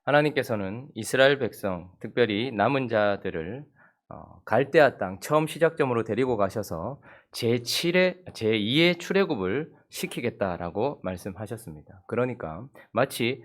하나님께서는 이스라엘 백성, 특별히 남은 자들을 갈대아 땅 처음 시작점으로 데리고 가셔서 제2의 출애굽을 시키겠다라고 말씀하셨습니다. 그러니까 마치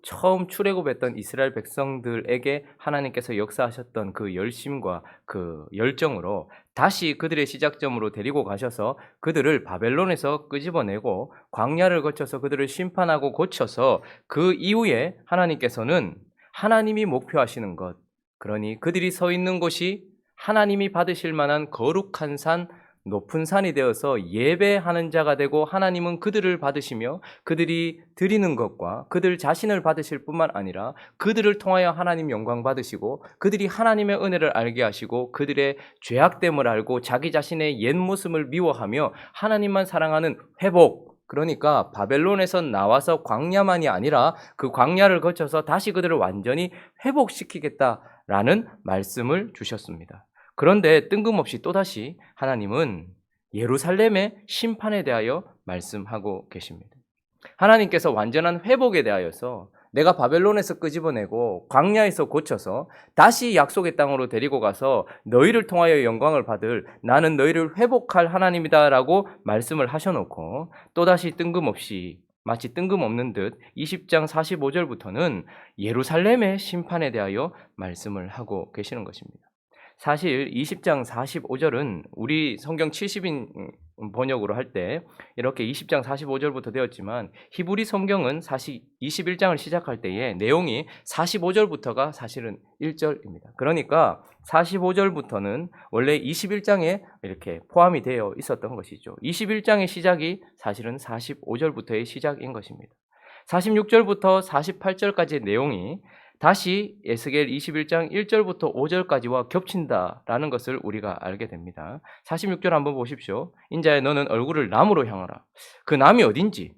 처음 출애굽했던 이스라엘 백성들에게 하나님께서 역사하셨던 그 열심과 그 열정으로 다시 그들의 시작점으로 데리고 가셔서 그들을 바벨론에서 끄집어내고 광야를 거쳐서 그들을 심판하고 고쳐서 그 이후에 하나님께서는 하나님이 목표하시는 것, 그러니 그들이 서 있는 곳이 하나님이 받으실 만한 거룩한 산, 높은 산이 되어서 예배하는 자가 되고 하나님은 그들을 받으시며 그들이 드리는 것과 그들 자신을 받으실 뿐만 아니라 그들을 통하여 하나님 영광 받으시고 그들이 하나님의 은혜를 알게 하시고 그들의 죄악됨을 알고 자기 자신의 옛 모습을 미워하며 하나님만 사랑하는 회복, 그러니까 바벨론에서 나와서 광야만이 아니라 그 광야를 거쳐서 다시 그들을 완전히 회복시키겠다라는 말씀을 주셨습니다. 그런데 뜬금없이 또다시 하나님은 예루살렘의 심판에 대하여 말씀하고 계십니다. 하나님께서 완전한 회복에 대하여서 내가 바벨론에서 끄집어내고 광야에서 고쳐서 다시 약속의 땅으로 데리고 가서 너희를 통하여 영광을 받을 나는 너희를 회복할 하나님이다라고 말씀을 하셔놓고 또다시 뜬금없이 마치 뜬금없는 듯 20장 45절부터는 예루살렘의 심판에 대하여 말씀을 하고 계시는 것입니다. 사실 20장 45절은 우리 성경 70인 번역으로 할 때 이렇게 20장 45절부터 되었지만 히브리 성경은 사실 21장을 시작할 때에 내용이 45절부터가 사실은 1절입니다. 그러니까 45절부터는 원래 21장에 이렇게 포함이 되어 있었던 것이죠. 21장의 시작이 사실은 45절부터의 시작인 것입니다. 46절부터 48절까지의 내용이 다시 에스겔 21장 1절부터 5절까지와 겹친다라는 것을 우리가 알게 됩니다. 46절 한번 보십시오. 인자야 너는 얼굴을 남으로 향하라. 그 남이 어딘지,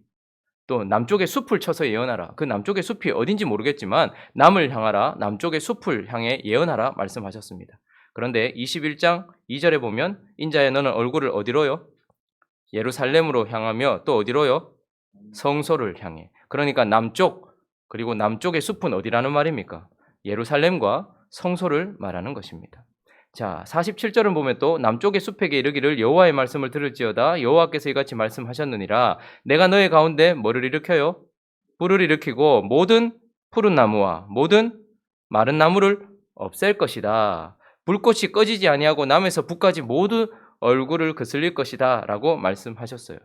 또 남쪽의 숲을 쳐서 예언하라. 그 남쪽의 숲이 어딘지 모르겠지만 남을 향하라. 남쪽의 숲을 향해 예언하라 말씀하셨습니다. 그런데 21장 2절에 보면 인자야 너는 얼굴을 어디로요? 예루살렘으로 향하며 또 어디로요? 성소를 향해. 그러니까 남쪽, 그리고 남쪽의 숲은 어디라는 말입니까? 예루살렘과 성소를 말하는 것입니다. 자, 47절은 보면 또 남쪽의 숲에게 이르기를 여호와의 말씀을 들을지어다 여호와께서 이같이 말씀하셨느니라 내가 너의 가운데 뭐를 일으켜요? 불을 일으키고 모든 푸른 나무와 모든 마른 나무를 없앨 것이다. 불꽃이 꺼지지 아니하고 남에서 북까지 모두 얼굴을 거슬릴 것이다 라고 말씀하셨어요.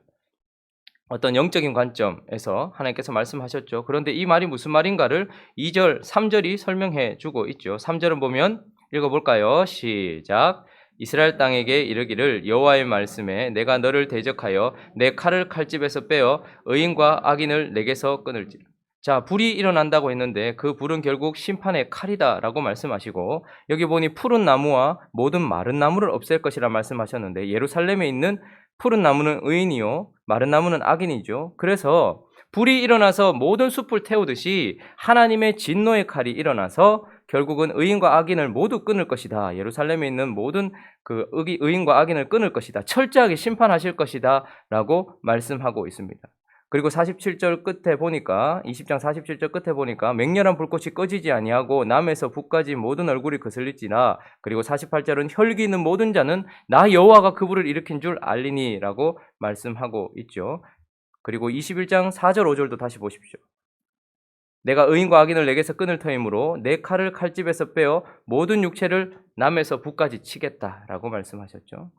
어떤 영적인 관점에서 하나님께서 말씀하셨죠. 그런데 이 말이 무슨 말인가를 2절, 3절이 설명해 주고 있죠. 3절은 보면 읽어볼까요? 시작. 이스라엘 땅에게 이르기를 여호와의 말씀에 내가 너를 대적하여 내 칼을 칼집에서 빼어 의인과 악인을 내게서 끊을지라. 자, 불이 일어난다고 했는데 그 불은 결국 심판의 칼이다라고 말씀하시고 여기 보니 푸른 나무와 모든 마른 나무를 없앨 것이라 말씀하셨는데 예루살렘에 있는 푸른 나무는 의인이요 마른 나무는 악인이죠. 그래서 불이 일어나서 모든 숲을 태우듯이 하나님의 진노의 칼이 일어나서 결국은 의인과 악인을 모두 끊을 것이다. 예루살렘에 있는 모든 그 의인과 악인을 끊을 것이다. 철저하게 심판하실 것이다 라고 말씀하고 있습니다. 그리고 47절 끝에 보니까 20장 47절 끝에 보니까 맹렬한 불꽃이 꺼지지 아니하고 남에서 북까지 모든 얼굴이 거슬릴지나 그리고 48절은 혈기 있는 모든 자는 나 여호와가 그 불을 일으킨 줄 알리니라고 말씀하고 있죠. 그리고 21장 4절 5절도 다시 보십시오. 내가 의인과 악인을 내게서 끊을 터이므로 내 칼을 칼집에서 빼어 모든 육체를 남에서 북까지 치겠다라고 말씀하셨죠.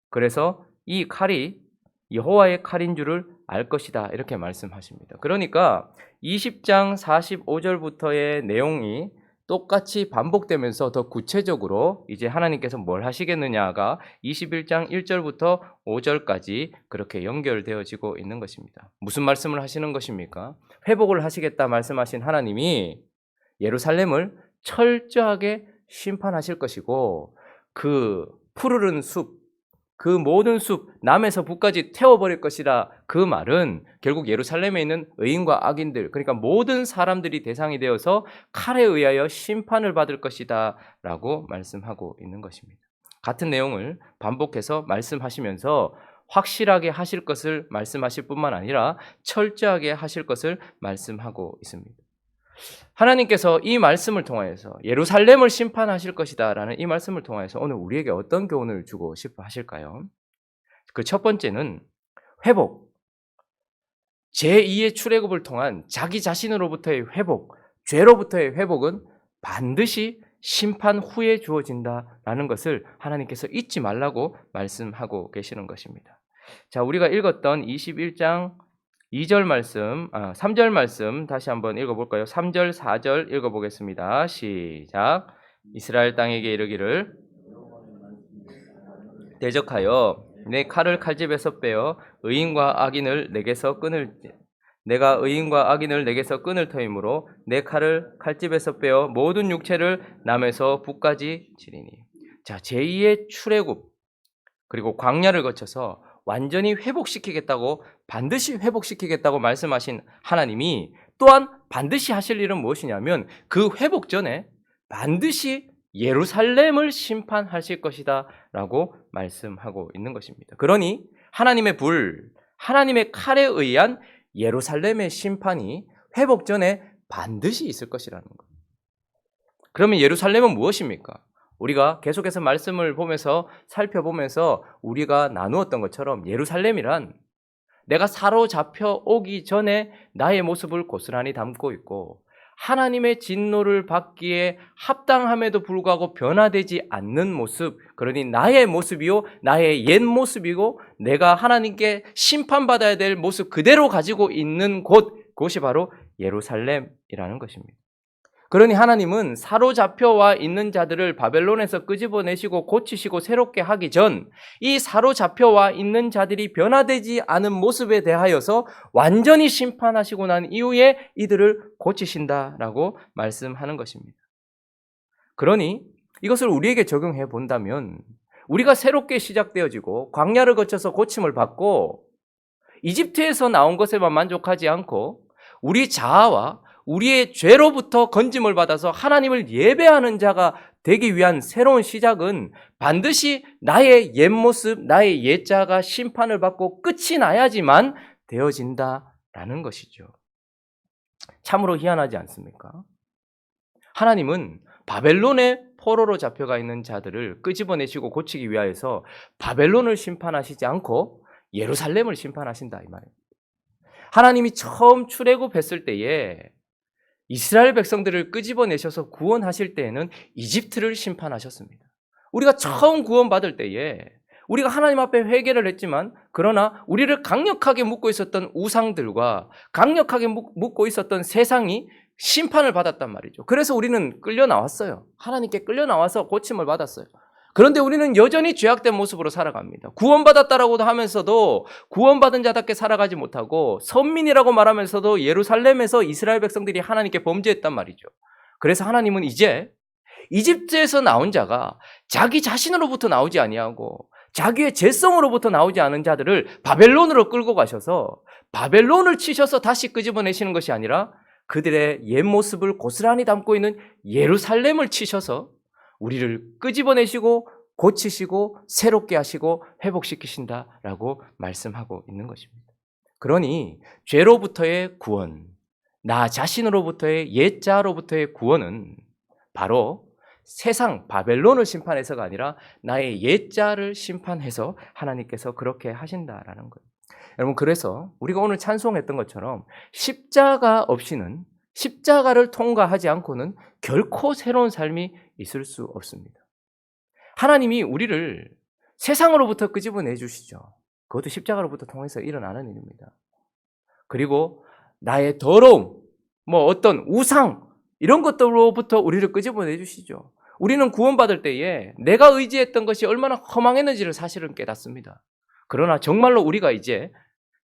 그래서 이 칼이 여호와의 칼인 줄을 알 것이다 이렇게 말씀하십니다. 그러니까 20장 45절부터의 내용이 똑같이 반복되면서 더 구체적으로 이제 하나님께서 뭘 하시겠느냐가 21장 1절부터 5절까지 그렇게 연결되어지고 있는 것입니다. 무슨 말씀을 하시는 것입니까? 회복을 하시겠다 말씀하신 하나님이 예루살렘을 철저하게 심판하실 것이고 그 푸르른 숲, 그 모든 숲 남에서 북까지 태워버릴 것이라 그 말은 결국 예루살렘에 있는 의인과 악인들 그러니까 모든 사람들이 대상이 되어서 칼에 의하여 심판을 받을 것이다 라고 말씀하고 있는 것입니다. 같은 내용을 반복해서 말씀하시면서 확실하게 하실 것을 말씀하실 뿐만 아니라 철저하게 하실 것을 말씀하고 있습니다. 하나님께서 이 말씀을 통하여서 예루살렘을 심판하실 것이다라는 이 말씀을 통하여서 오늘 우리에게 어떤 교훈을 주고 싶어 하실까요? 그 첫 번째는 회복, 제2의 출애굽을 통한 자기 자신으로부터의 회복, 죄로부터의 회복은 반드시 심판 후에 주어진다라는 것을 하나님께서 잊지 말라고 말씀하고 계시는 것입니다. 자, 우리가 읽었던 21장 2절 말씀, 3절 말씀 다시 한번 읽어볼까요? 3절, 4절 읽어보겠습니다. 시작. 이스라엘 땅에게 이르기를 대적하여 내 칼을 칼집에서 빼어 의인과 악인을 내게서 끊을 내가 의인과 악인을 내게서 끊을 터이므로 내 칼을 칼집에서 빼어 모든 육체를 남에서 북까지 치리니. 자, 제2의 출애굽 그리고 광야를 거쳐서 완전히 회복시키겠다고 반드시 회복시키겠다고 말씀하신 하나님이 또한 반드시 하실 일은 무엇이냐면 그 회복 전에 반드시 예루살렘을 심판하실 것이다 라고 말씀하고 있는 것입니다. 그러니 하나님의 불, 하나님의 칼에 의한 예루살렘의 심판이 회복 전에 반드시 있을 것이라는 거예요. 그러면 예루살렘은 무엇입니까? 우리가 계속해서 말씀을 보면서 살펴보면서 우리가 나누었던 것처럼 예루살렘이란 내가 사로잡혀 오기 전에 나의 모습을 고스란히 담고 있고 하나님의 진노를 받기에 합당함에도 불구하고 변화되지 않는 모습, 그러니 나의 모습이요 나의 옛 모습이고 내가 하나님께 심판받아야 될 모습 그대로 가지고 있는 곳이 바로 예루살렘이라는 것입니다. 그러니 하나님은 사로잡혀와 있는 자들을 바벨론에서 끄집어내시고 고치시고 새롭게 하기 전 이 사로잡혀와 있는 자들이 변화되지 않은 모습에 대하여서 완전히 심판하시고 난 이후에 이들을 고치신다라고 말씀하는 것입니다. 그러니 이것을 우리에게 적용해 본다면 우리가 새롭게 시작되어지고 광야를 거쳐서 고침을 받고 이집트에서 나온 것에만 만족하지 않고 우리 자아와 우리의 죄로부터 건짐을 받아서 하나님을 예배하는 자가 되기 위한 새로운 시작은 반드시 나의 옛 모습, 나의 옛 자가 심판을 받고 끝이 나야지만 되어진다라는 것이죠. 참으로 희한하지 않습니까? 하나님은 바벨론의 포로로 잡혀가 있는 자들을 끄집어내시고 고치기 위하여서 바벨론을 심판하시지 않고 예루살렘을 심판하신다 이 말이에요. 하나님이 처음 출애굽했을 때에 이스라엘 백성들을 끄집어내셔서 구원하실 때에는 이집트를 심판하셨습니다. 우리가 처음 구원받을 때에 우리가 하나님 앞에 회개를 했지만 그러나 우리를 강력하게 묶고 있었던 우상들과 강력하게 묶고 있었던 세상이 심판을 받았단 말이죠. 그래서 우리는 끌려 나왔어요. 하나님께 끌려 나와서 고침을 받았어요. 그런데 우리는 여전히 죄악된 모습으로 살아갑니다. 구원받았다라고도 하면서도 구원받은 자답게 살아가지 못하고 선민이라고 말하면서도 예루살렘에서 이스라엘 백성들이 하나님께 범죄했단 말이죠. 그래서 하나님은 이제 이집트에서 나온 자가 자기 자신으로부터 나오지 아니하고 자기의 죄성으로부터 나오지 않은 자들을 바벨론으로 끌고 가셔서 바벨론을 치셔서 다시 끄집어내시는 것이 아니라 그들의 옛 모습을 고스란히 담고 있는 예루살렘을 치셔서 우리를 끄집어내시고 고치시고 새롭게 하시고 회복시키신다라고 말씀하고 있는 것입니다. 그러니 죄로부터의 구원, 나 자신으로부터의 옛자로부터의 구원은 바로 세상 바벨론을 심판해서가 아니라 나의 옛자를 심판해서 하나님께서 그렇게 하신다라는 거예요. 여러분, 그래서 우리가 오늘 찬송했던 것처럼 십자가 없이는, 십자가를 통과하지 않고는 결코 새로운 삶이 있을 수 없습니다. 하나님이 우리를 세상으로부터 끄집어내 주시죠. 그것도 십자가로부터 통해서 일어나는 일입니다. 그리고 나의 더러움, 어떤 우상 이런 것들로부터 우리를 끄집어내 주시죠. 우리는 구원받을 때에 내가 의지했던 것이 얼마나 허망했는지를 사실은 깨닫습니다. 그러나 정말로 우리가 이제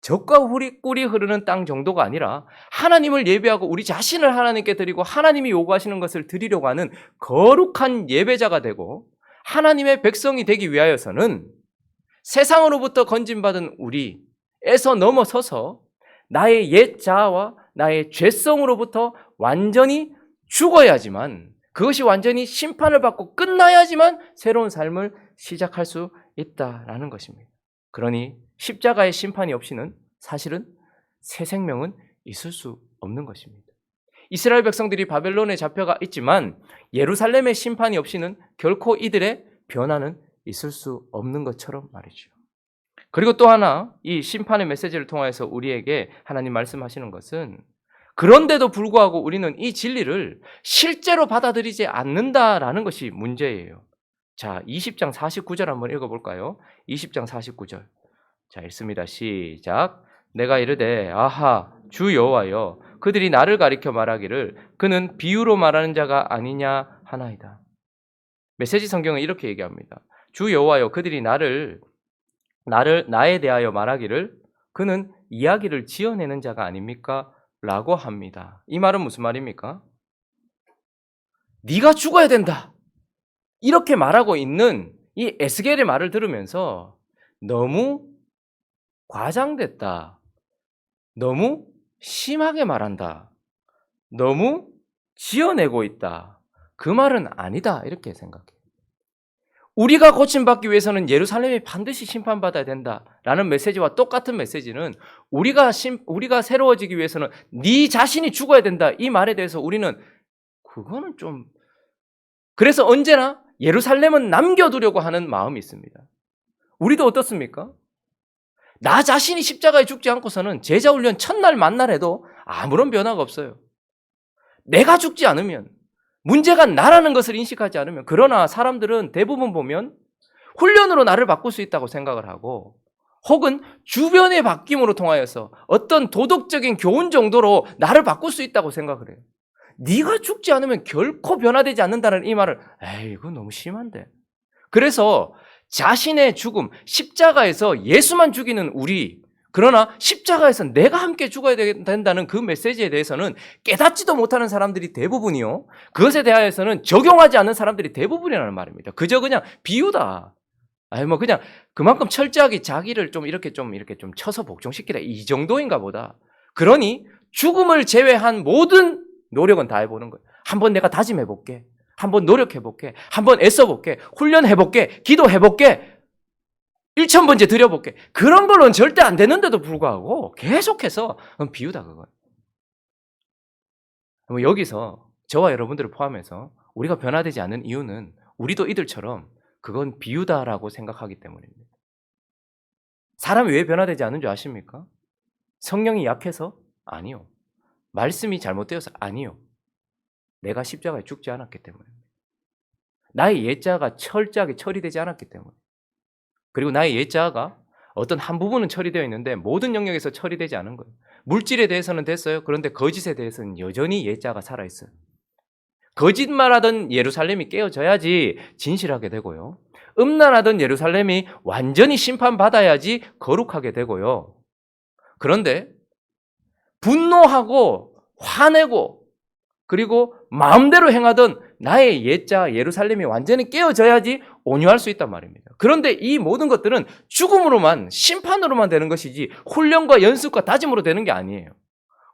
젖과 꿀이 흐르는 땅 정도가 아니라 하나님을 예배하고 우리 자신을 하나님께 드리고 하나님이 요구하시는 것을 드리려고 하는 거룩한 예배자가 되고 하나님의 백성이 되기 위하여서는 세상으로부터 건진받은 우리에서 넘어서서 나의 옛 자아와 나의 죄성으로부터 완전히 죽어야지만, 그것이 완전히 심판을 받고 끝나야지만 새로운 삶을 시작할 수 있다라는 것입니다. 그러니 십자가의 심판이 없이는 사실은 새 생명은 있을 수 없는 것입니다. 이스라엘 백성들이 바벨론에 잡혀가 있지만 예루살렘의 심판이 없이는 결코 이들의 변화는 있을 수 없는 것처럼 말이죠. 그리고 또 하나 이 심판의 메시지를 통해서 우리에게 하나님 말씀하시는 것은 그런데도 불구하고 우리는 이 진리를 실제로 받아들이지 않는다라는 것이 문제예요. 자, 20장 49절 한번 읽어볼까요? 20장 49절. 자, 읽습니다. 시작. 내가 이르되 아하 주 여호와여 그들이 나를 가리켜 말하기를 그는 비유로 말하는 자가 아니냐 하나이다. 메시지 성경은 이렇게 얘기합니다. 주 여호와여 그들이 나에 대하여 말하기를 그는 이야기를 지어내는 자가 아닙니까? 라고 합니다. 이 말은 무슨 말입니까? 네가 죽어야 된다. 이렇게 말하고 있는 이 에스겔의 말을 들으면서 너무 과장됐다. 너무 심하게 말한다. 너무 지어내고 있다. 그 말은 아니다. 이렇게 생각해요. 우리가 고침받기 위해서는 예루살렘이 반드시 심판받아야 된다라는 메시지와 똑같은 메시지는 우리가 새로워지기 위해서는 네 자신이 죽어야 된다. 이 말에 대해서 우리는 그거는 좀 그래서 언제나 예루살렘은 남겨두려고 하는 마음이 있습니다. 우리도 어떻습니까? 나 자신이 십자가에 죽지 않고서는 제자훈련 첫날 만날에도 아무런 변화가 없어요. 내가 죽지 않으면 문제가 나라는 것을 인식하지 않으면 그러나 사람들은 대부분 보면 훈련으로 나를 바꿀 수 있다고 생각을 하고 혹은 주변의 바뀜으로 통하여서 어떤 도덕적인 교훈 정도로 나를 바꿀 수 있다고 생각을 해요. 네가 죽지 않으면 결코 변화되지 않는다는 이 말을 에이 이거 너무 심한데. 그래서 자신의 죽음, 십자가에서 예수만 죽이는 우리 그러나 십자가에서 내가 함께 죽어야 된다는 그 메시지에 대해서는 깨닫지도 못하는 사람들이 대부분이요. 그것에 대하여서는 적용하지 않는 사람들이 대부분이라는 말입니다. 그저 그냥 비유다. 아니 뭐 그냥 그만큼 철저하게 자기를 좀 이렇게 쳐서 복종시키다 이 정도인가 보다. 그러니 죽음을 제외한 모든 노력은 다 해보는 거예요. 한번 내가 다짐해볼게. 한번 노력해볼게. 한번 애써볼게. 훈련해볼게. 기도해볼게. 1000번째 드려볼게. 그런 걸로는 절대 안 되는데도 불구하고 계속해서 비유다 그건. 여기서 저와 여러분들을 포함해서 우리가 변화되지 않는 이유는 우리도 이들처럼 그건 비유다라고 생각하기 때문입니다. 사람이 왜 변화되지 않는 줄 아십니까? 성령이 약해서? 아니요. 말씀이 잘못되어서? 아니요. 내가 십자가에 죽지 않았기 때문입니다. 나의 옛자가 철저하게 처리되지 않았기 때문입니다. 그리고 나의 옛자아가 어떤 한 부분은 처리되어 있는데 모든 영역에서 처리되지 않은 거예요. 물질에 대해서는 됐어요. 그런데 거짓에 대해서는 여전히 옛자아가 살아있어요. 거짓말하던 예루살렘이 깨어져야지 진실하게 되고요. 음란하던 예루살렘이 완전히 심판받아야지 거룩하게 되고요. 그런데 분노하고 화내고 그리고 마음대로 행하던 나의 옛자 예루살렘이 완전히 깨어져야지 온유할 수 있단 말입니다. 그런데 이 모든 것들은 죽음으로만 심판으로만 되는 것이지 훈련과 연습과 다짐으로 되는 게 아니에요.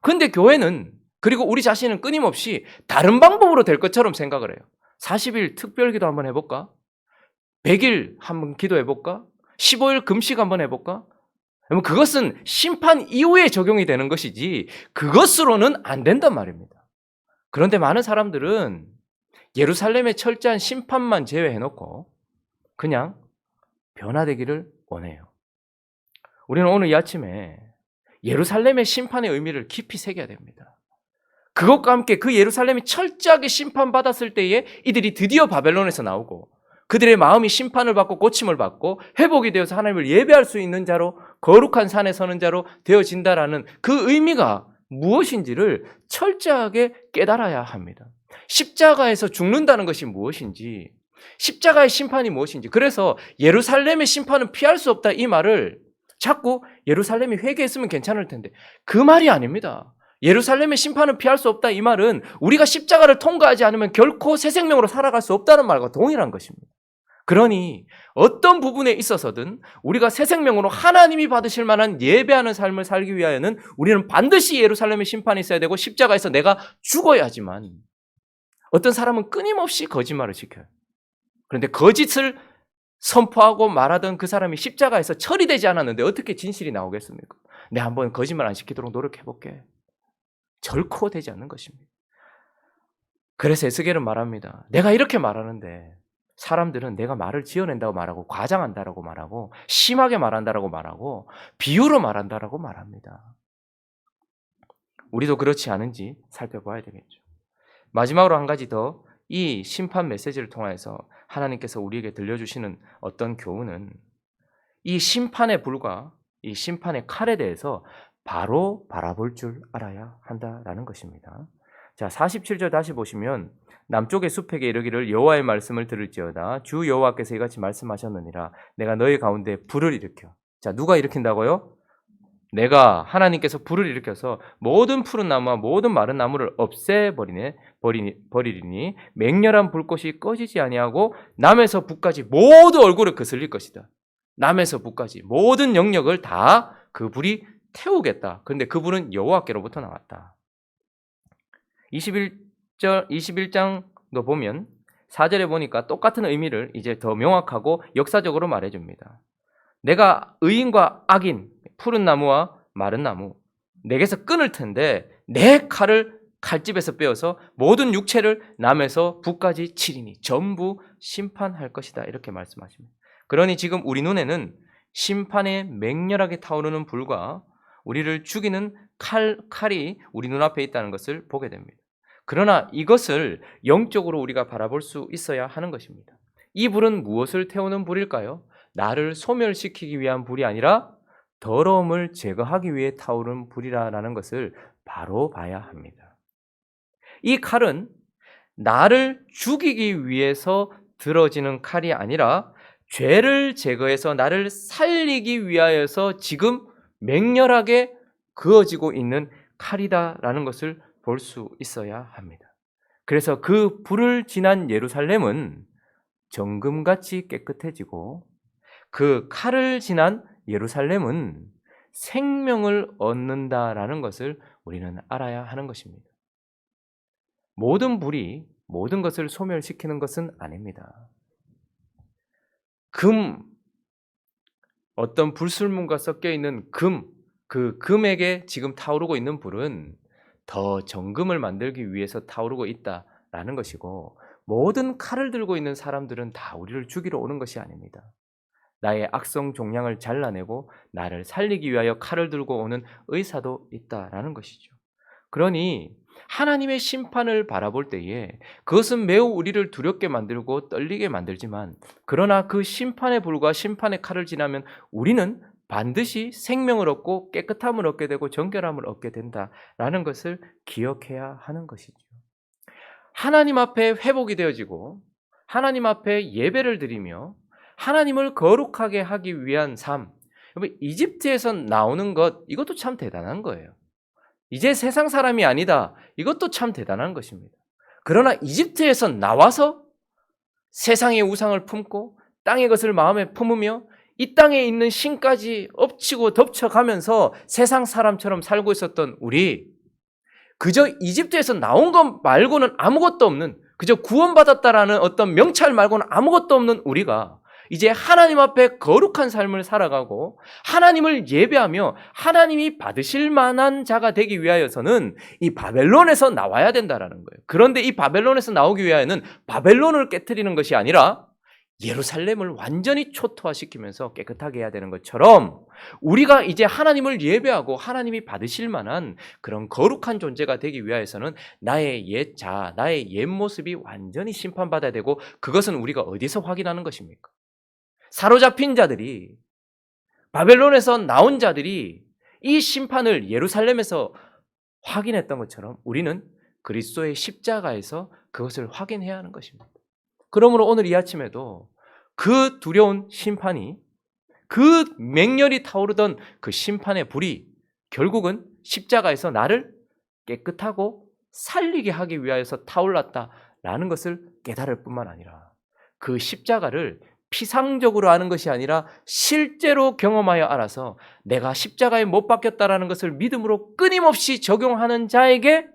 그런데 교회는 그리고 우리 자신은 끊임없이 다른 방법으로 될 것처럼 생각을 해요. 40일 특별기도 한번 해볼까? 100일 한번 기도해볼까? 15일 금식 한번 해볼까? 그것은 심판 이후에 적용이 되는 것이지 그것으로는 안 된단 말입니다. 그런데 많은 사람들은 예루살렘의 철저한 심판만 제외해놓고 그냥 변화되기를 원해요. 우리는 오늘 이 아침에 예루살렘의 심판의 의미를 깊이 새겨야 됩니다. 그것과 함께 그 예루살렘이 철저하게 심판받았을 때에 이들이 드디어 바벨론에서 나오고 그들의 마음이 심판을 받고 고침을 받고 회복이 되어서 하나님을 예배할 수 있는 자로 거룩한 산에 서는 자로 되어진다라는 그 의미가 무엇인지를 철저하게 깨달아야 합니다. 십자가에서 죽는다는 것이 무엇인지, 십자가의 심판이 무엇인지, 그래서 예루살렘의 심판은 피할 수 없다 이 말을 자꾸 예루살렘이 회개했으면 괜찮을 텐데 그 말이 아닙니다. 예루살렘의 심판은 피할 수 없다 이 말은 우리가 십자가를 통과하지 않으면 결코 새 생명으로 살아갈 수 없다는 말과 동일한 것입니다. 그러니 어떤 부분에 있어서든 우리가 새 생명으로 하나님이 받으실 만한 예배하는 삶을 살기 위하여는 우리는 반드시 예루살렘의 심판이 있어야 되고 십자가에서 내가 죽어야지만 어떤 사람은 끊임없이 거짓말을 시켜요. 그런데 거짓을 선포하고 말하던 그 사람이 십자가에서 처리되지 않았는데 어떻게 진실이 나오겠습니까? 내가 한번 거짓말 안 시키도록 노력해볼게. 결코 되지 않는 것입니다. 그래서 에스겔은 말합니다. 내가 이렇게 말하는데 사람들은 내가 말을 지어낸다고 말하고 과장한다라고 말하고 심하게 말한다라고 말하고 비유로 말한다라고 말합니다. 우리도 그렇지 않은지 살펴봐야 되겠죠. 마지막으로 한 가지 더 이 심판 메시지를 통해서 하나님께서 우리에게 들려주시는 어떤 교훈은 이 심판의 불과 이 심판의 칼에 대해서 바로 바라볼 줄 알아야 한다라는 것입니다. 자, 47절 다시 보시면 남쪽의 숲에게 이르기를 여호와의 말씀을 들을지어다 주 여호와께서 이같이 말씀하셨느니라 내가 너희 가운데 불을 일으켜. 자, 누가 일으킨다고요? 내가 하나님께서 불을 일으켜서 모든 푸른 나무와 모든 마른 나무를 버리리니 맹렬한 불꽃이 꺼지지 아니하고 남에서 북까지 모두 얼굴을 거슬릴 것이다. 남에서 북까지 모든 영역을 다 그 불이 태우겠다. 그런데 그 불은 여호와께로부터 나왔다. 21장도 보면 4절에 보니까 똑같은 의미를 이제 더 명확하고 역사적으로 말해줍니다. 내가 의인과 악인, 푸른 나무와 마른 나무 내게서 끊을 텐데 내 칼을 칼집에서 빼어서 모든 육체를 남에서 북까지 치리니 전부 심판할 것이다. 이렇게 말씀하십니다. 그러니 지금 우리 눈에는 심판의 맹렬하게 타오르는 불과 우리를 죽이는 칼이 우리 눈앞에 있다는 것을 보게 됩니다. 그러나 이것을 영적으로 우리가 바라볼 수 있어야 하는 것입니다. 이 불은 무엇을 태우는 불일까요? 나를 소멸시키기 위한 불이 아니라 더러움을 제거하기 위해 타오른 불이라는 것을 바로 봐야 합니다. 이 칼은 나를 죽이기 위해서 들어지는 칼이 아니라 죄를 제거해서 나를 살리기 위하여서 지금 맹렬하게 그어지고 있는 칼이다라는 것을 볼 수 있어야 합니다. 그래서 그 불을 지난 예루살렘은 정금같이 깨끗해지고 그 칼을 지난 예루살렘은 생명을 얻는다라는 것을 우리는 알아야 하는 것입니다. 모든 불이 모든 것을 소멸시키는 것은 아닙니다. 어떤 불순물과 섞여 있는 그 금에게 지금 타오르고 있는 불은 더 정금을 만들기 위해서 타오르고 있다라는 것이고 모든 칼을 들고 있는 사람들은 다 우리를 죽이러 오는 것이 아닙니다. 나의 악성 종양을 잘라내고 나를 살리기 위하여 칼을 들고 오는 의사도 있다라는 것이죠. 그러니 하나님의 심판을 바라볼 때에 그것은 매우 우리를 두렵게 만들고 떨리게 만들지만 그러나 그 심판의 불과 심판의 칼을 지나면 우리는 반드시 생명을 얻고 깨끗함을 얻게 되고 정결함을 얻게 된다라는 것을 기억해야 하는 것이죠. 하나님 앞에 회복이 되어지고 하나님 앞에 예배를 드리며 하나님을 거룩하게 하기 위한 삶. 여러분, 이집트에서 나오는 것 이것도 참 대단한 거예요. 이제 세상 사람이 아니다. 이것도 참 대단한 것입니다. 그러나 이집트에서 나와서 세상의 우상을 품고 땅의 것을 마음에 품으며 이 땅에 있는 신까지 엎치고 덮쳐가면서 세상 사람처럼 살고 있었던 우리, 그저 이집트에서 나온 것 말고는 아무것도 없는, 그저 구원받았다라는 어떤 명찰 말고는 아무것도 없는 우리가 이제 하나님 앞에 거룩한 삶을 살아가고 하나님을 예배하며 하나님이 받으실 만한 자가 되기 위하여서는 이 바벨론에서 나와야 된다라는 거예요. 그런데 이 바벨론에서 나오기 위하여는 바벨론을 깨트리는 것이 아니라 예루살렘을 완전히 초토화시키면서 깨끗하게 해야 되는 것처럼 우리가 이제 하나님을 예배하고 하나님이 받으실 만한 그런 거룩한 존재가 되기 위하여서는 나의 옛 자, 나의 옛 모습이 완전히 심판받아야 되고 그것은 우리가 어디서 확인하는 것입니까? 사로잡힌 자들이, 바벨론에서 나온 자들이 이 심판을 예루살렘에서 확인했던 것처럼 우리는 그리스도의 십자가에서 그것을 확인해야 하는 것입니다. 그러므로 오늘 이 아침에도 그 두려운 심판이, 그 맹렬히 타오르던 그 심판의 불이 결국은 십자가에서 나를 깨끗하고 살리게 하기 위하여서 타올랐다라는 것을 깨달을 뿐만 아니라 그 십자가를 피상적으로 아는 것이 아니라 실제로 경험하여 알아서 내가 십자가에 못 박혔다라는 것을 믿음으로 끊임없이 적용하는 자에게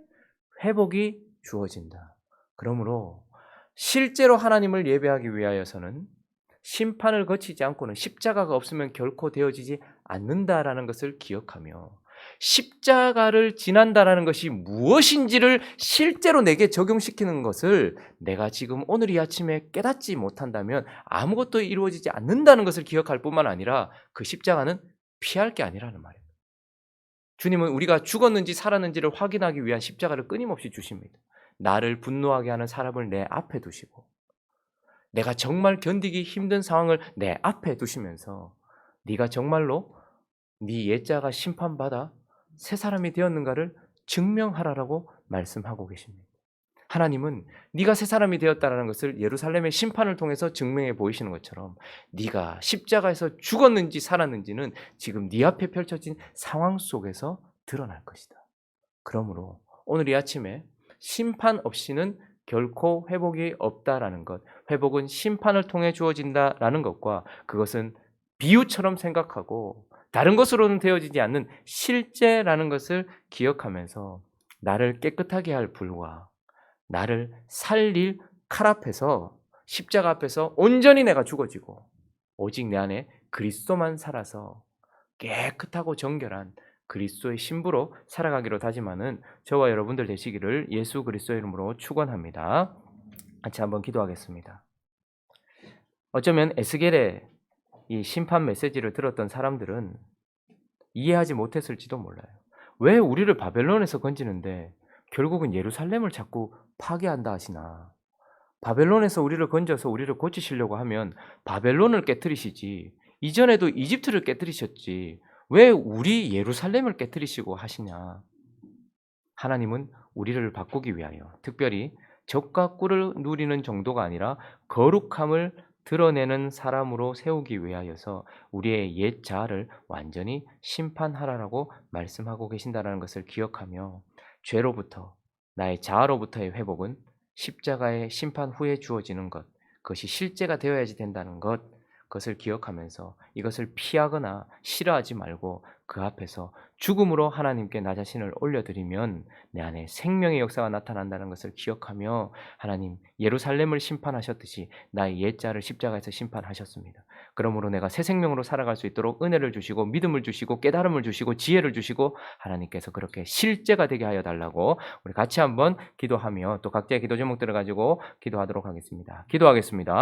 회복이 주어진다. 그러므로 실제로 하나님을 예배하기 위하여서는 심판을 거치지 않고는 십자가가 없으면 결코 되어지지 않는다라는 것을 기억하며 십자가를 지난다라는 것이 무엇인지를 실제로 내게 적용시키는 것을 내가 지금 오늘 이 아침에 깨닫지 못한다면 아무것도 이루어지지 않는다는 것을 기억할 뿐만 아니라 그 십자가는 피할 게 아니라는 말이에요. 주님은 우리가 죽었는지 살았는지를 확인하기 위한 십자가를 끊임없이 주십니다. 나를 분노하게 하는 사람을 내 앞에 두시고 내가 정말 견디기 힘든 상황을 내 앞에 두시면서 네가 정말로 네 옛자가 심판받아 새 사람이 되었는가를 증명하라라고 말씀하고 계십니다. 하나님은 네가 새 사람이 되었다라는 것을 예루살렘의 심판을 통해서 증명해 보이시는 것처럼 네가 십자가에서 죽었는지 살았는지는 지금 네 앞에 펼쳐진 상황 속에서 드러날 것이다. 그러므로 오늘 이 아침에 심판 없이는 결코 회복이 없다라는 것, 회복은 심판을 통해 주어진다라는 것과 그것은 비유처럼 생각하고 다른 것으로는 되어지지 않는 실제라는 것을 기억하면서 나를 깨끗하게 할 불과 나를 살릴 칼 앞에서 십자가 앞에서 온전히 내가 죽어지고 오직 내 안에 그리스도만 살아서 깨끗하고 정결한 그리스도의 신부로 살아가기로 다짐하는 저와 여러분들 되시기를 예수 그리스도의 이름으로 축원합니다. 같이 한번 기도하겠습니다. 어쩌면 에스겔의 이 심판 메시지를 들었던 사람들은 이해하지 못했을지도 몰라요. 왜 우리를 바벨론에서 건지는데 결국은 예루살렘을 자꾸 파괴한다 하시나. 바벨론에서 우리를 건져서 우리를 고치시려고 하면 바벨론을 깨뜨리시지 이전에도 이집트를 깨뜨리셨지 왜 우리 예루살렘을 깨뜨리시고 하시냐. 하나님은 우리를 바꾸기 위하여 특별히 적과 꿀을 누리는 정도가 아니라 거룩함을 드러내는 사람으로 세우기 위하여서 우리의 옛 자아를 완전히 심판하라라고 말씀하고 계신다는 것을 기억하며 죄로부터 나의 자아로부터의 회복은 십자가의 심판 후에 주어지는 것, 그것이 실제가 되어야지 된다는 것, 그것을 기억하면서 이것을 피하거나 싫어하지 말고 그 앞에서 죽음으로 하나님께 나 자신을 올려드리면 내 안에 생명의 역사가 나타난다는 것을 기억하며 하나님 예루살렘을 심판하셨듯이 나의 옛자를 십자가에서 심판하셨습니다. 그러므로 내가 새 생명으로 살아갈 수 있도록 은혜를 주시고 믿음을 주시고 깨달음을 주시고 지혜를 주시고 하나님께서 그렇게 실제가 되게 하여 달라고 우리 같이 한번 기도하며 또 각자의 기도 제목들을 가지고 기도하도록 하겠습니다. 기도하겠습니다.